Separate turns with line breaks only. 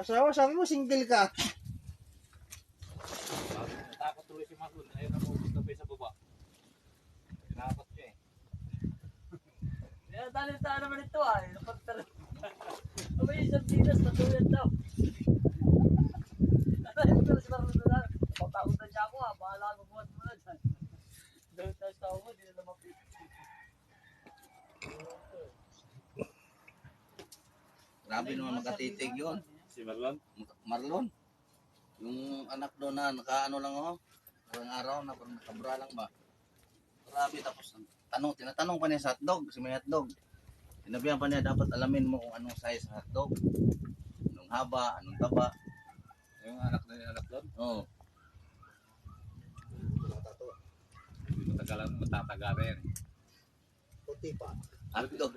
Asawa, sabi mo single ka.
Natakot tuloy si Masul. Ayaw na mo gusto pa sa baba. Tinakot siya eh.
Kaya talita naman ito ah. Napagtara. Abay isang dinas na tuwid daw. Ito si Marlon na lang. Papakutan niya ako ah. Bahala mo buhat mo na dyan. Doon tayo sa ako. Hindi na lumapit.
Grabe naman makatitig yun.
Si Marlon?
Marlon. Yung anak doon na nakaano lang ako. Parang araw na parang nakabra lang ba. Grabe tapos tinatanong pa niya sa hotdog, si may hotdog. Sinabihan pa niya dapat alamin mo kung anong size ng hotdog. Anong haba, anong taba.
Yung anak na yung anak doon?
Oo.
Hindi matagalan, matataga rin.
Puti pa.
Hotdog.